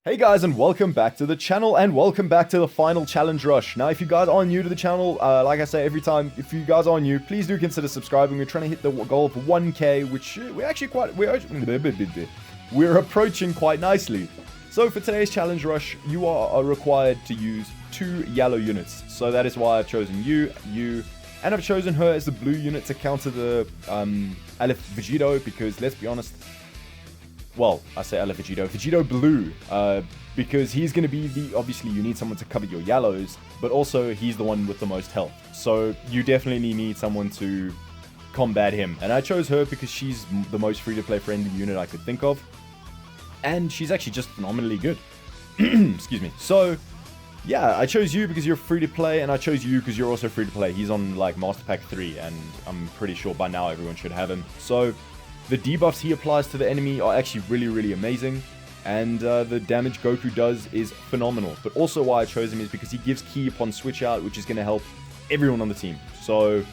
Hey guys, and welcome back to the channel, and welcome back to the final challenge rush. Now, if you guys are new to the channel, like I say every time, if you guys are new, please do consider subscribing. We're trying to hit the goal of 1k, which we're approaching quite nicely. So for today's challenge rush, you are required to use 2 yellow units. So that is why I've chosen you, and I've chosen her as the blue unit to counter the Aleph Vegito, because let's be honest, well, I say Aleph Vegito blue, because he's going to be obviously you need someone to cover your yellows, but also he's the one with the most health. So you definitely need someone to combat him. And I chose her because she's the most free-to-play friendly unit I could think of. And she's actually just phenomenally good. Excuse me. So, yeah, I chose you because you're free-to-play, and I chose you because you're also free-to-play. He's on, like, Master Pack 3, and I'm pretty sure by now everyone should have him. So the debuffs he applies to the enemy are actually really amazing, and the damage Goku does is phenomenal. But also why I chose him is because he gives ki upon switch out, which is going to help everyone on the team. So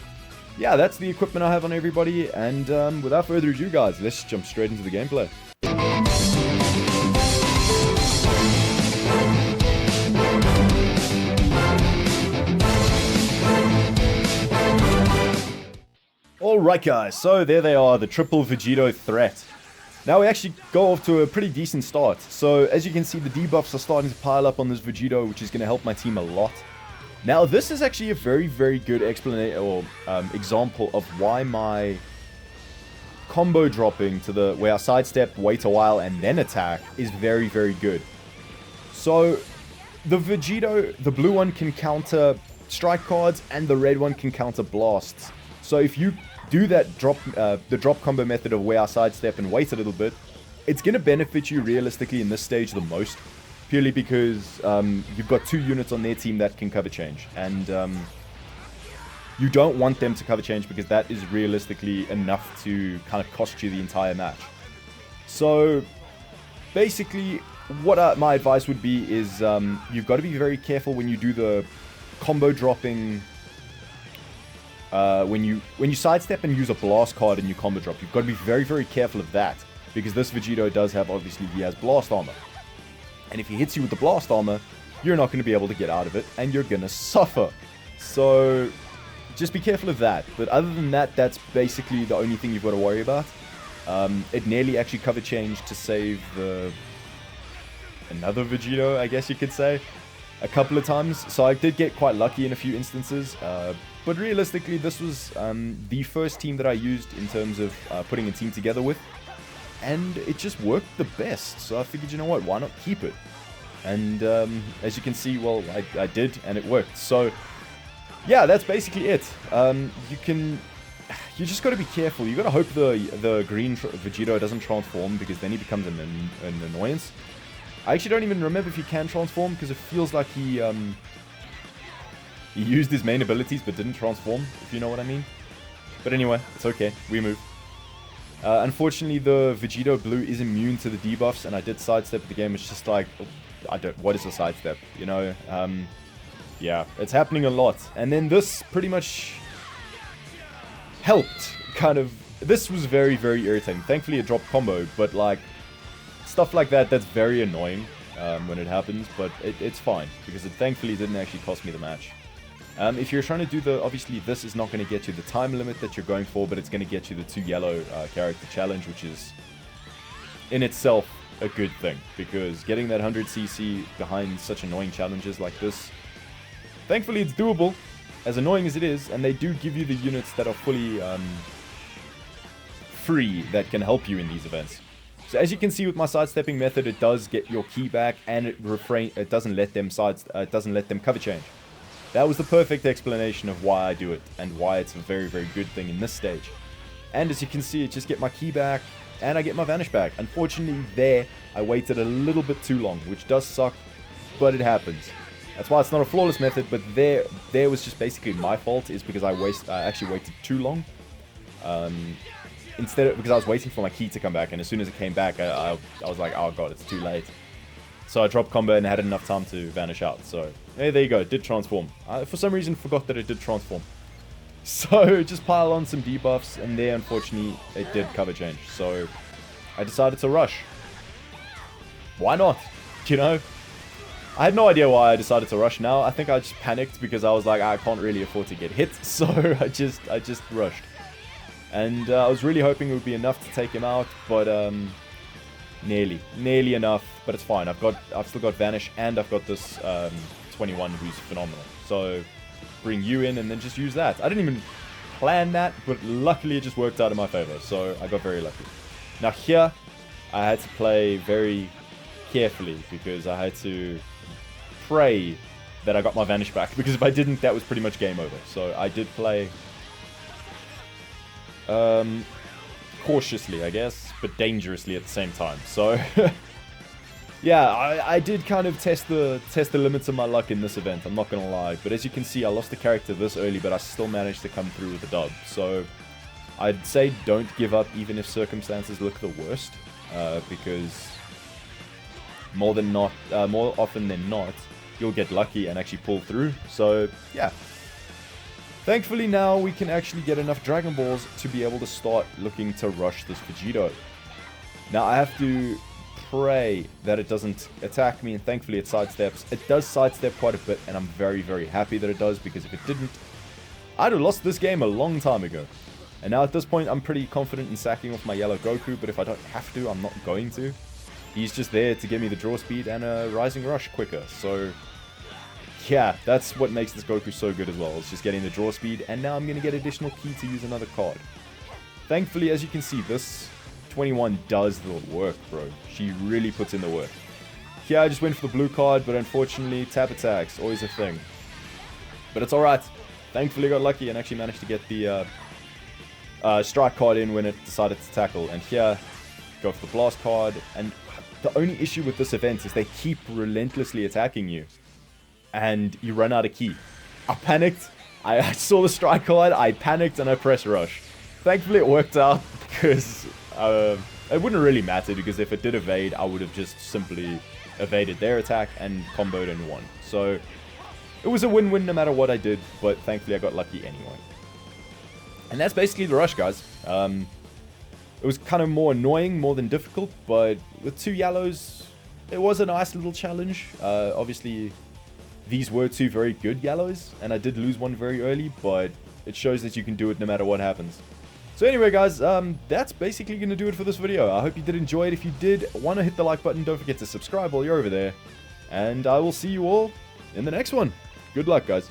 yeah, that's the equipment I have on everybody, and without further ado guys, let's jump straight into the gameplay. Alright guys, so there they are, the triple Vegito threat. Now we actually go off to a pretty decent start. So as you can see, the debuffs are starting to pile up on this Vegito, which is going to help my team a lot. Now this is actually a very good explanation or example of why my combo dropping to the where I sidestep, wait a while, and then attack is very good. So the Vegito, the blue one can counter strike cards, and the red one can counter blasts. So if you do that drop, the drop combo method of where I sidestep and wait a little bit, it's going to benefit you realistically in this stage the most, purely because you've got 2 units on their team that can cover change, and you don't want them to cover change because that is realistically enough to kind of cost you the entire match. So basically, what my advice would be is you've got to be very careful when you do the combo dropping. When you sidestep and use a blast card and you combo drop, you've got to be very careful of that, because this Vegito does have, obviously, he has blast armor, and if he hits you with the blast armor, you're not going to be able to get out of it, and you're going to suffer. So just be careful of that. But other than that, that's basically the only thing you've got to worry about. It nearly actually cover changed to save another Vegito, I guess you could say, a couple of times. So I did get quite lucky in a few instances. But realistically, this was the first team that I used in terms of putting a team together with. And it just worked the best. So I figured, you know what, why not keep it? And as you can see, well, I did, and it worked. So yeah, that's basically it. You just got to be careful. You got to hope the green Vegito doesn't transform, because then he becomes an annoyance. I actually don't even remember if he can transform, because it feels like he used his main abilities but didn't transform, if you know what I mean. But anyway, it's okay. We move. Unfortunately, the Vegito blue is immune to the debuffs, and I did sidestep the game. It's just like, what is a sidestep? You know, yeah, it's happening a lot. And then this pretty much helped, kind of. This was very irritating. Thankfully, it dropped combo, but like, stuff like that, that's very annoying when it happens, but it's fine, because it thankfully didn't actually cost me the match. If you're trying to do obviously this is not going to get you the time limit that you're going for, but it's going to get you the 2 yellow character challenge, which is in itself a good thing, because getting that 100cc behind such annoying challenges like this, thankfully it's doable, as annoying as it is, and they do give you the units that are fully free that can help you in these events. So as you can see with my sidestepping method, it does get your key back, and it doesn't let them cover change. That was the perfect explanation of why I do it, and why it's a very good thing in this stage. And as you can see, it just get my key back, and I get my vanish back. Unfortunately, there, I waited a little bit too long, which does suck, but it happens. That's why it's not a flawless method, but there was just basically my fault, is because I actually waited too long. Because I was waiting for my key to come back, and as soon as it came back, I was like, oh god, it's too late. So I dropped combo and had enough time to vanish out. So hey, there you go, it did transform. I for some reason forgot that it did transform. So just pile on some debuffs, and there unfortunately it did cover change. So I decided to rush. Why not? you know? I had no idea why I decided to rush now. I think I just panicked because I was like, I can't really afford to get hit. So I just rushed. And I was really hoping it would be enough to take him out, but nearly enough. But it's fine. I've still got Vanish, and I've got this 21 who's phenomenal. So bring you in and then just use that. I didn't even plan that, but luckily it just worked out in my favor. So I got very lucky. Now here, I had to play very carefully because I had to pray that I got my Vanish back, because if I didn't, that was pretty much game over. So I did play cautiously, I guess, but dangerously at the same time. So yeah, I did kind of test the limits of my luck in this event, I'm not gonna lie. But as you can see, I lost the character this early, but I still managed to come through with a dub. So I'd say don't give up even if circumstances look the worst, because more often than not, you'll get lucky and actually pull through. So yeah, thankfully now we can actually get enough Dragon Balls to be able to start looking to rush this Vegito. Now I have to pray that it doesn't attack me, and thankfully it sidesteps. It does sidestep quite a bit, and I'm very, very happy that it does, because if it didn't, I'd have lost this game a long time ago. And now at this point, I'm pretty confident in sacking off my yellow Goku, but if I don't have to, I'm not going to. He's just there to give me the draw speed and a rising rush quicker. So yeah, that's what makes this Goku so good as well. It's just getting the draw speed, and now I'm going to get additional ki to use another card. Thankfully, as you can see, this 21 does the work, bro. She really puts in the work. Here I just went for the blue card, but unfortunately, tap attacks, always a thing. But it's alright. Thankfully, I got lucky and actually managed to get the strike card in when it decided to tackle. And here, go for the blast card. And the only issue with this event is they keep relentlessly attacking you, and you run out of ki. I panicked. I saw the strike card, I panicked, and I pressed rush. Thankfully, it worked out, because it wouldn't really matter, because if it did evade, I would have just simply evaded their attack and comboed and won. So it was a win-win no matter what I did, but thankfully I got lucky anyway. And that's basically the rush, guys. It was kind of more annoying more than difficult, but with 2 yellows, it was a nice little challenge. Obviously, these were 2 very good yellows, and I did lose one very early, but it shows that you can do it no matter what happens. So anyway, guys, that's basically going to do it for this video. I hope you did enjoy it. If you did, want to hit the like button, don't forget to subscribe while you're over there. And I will see you all in the next one. Good luck, guys.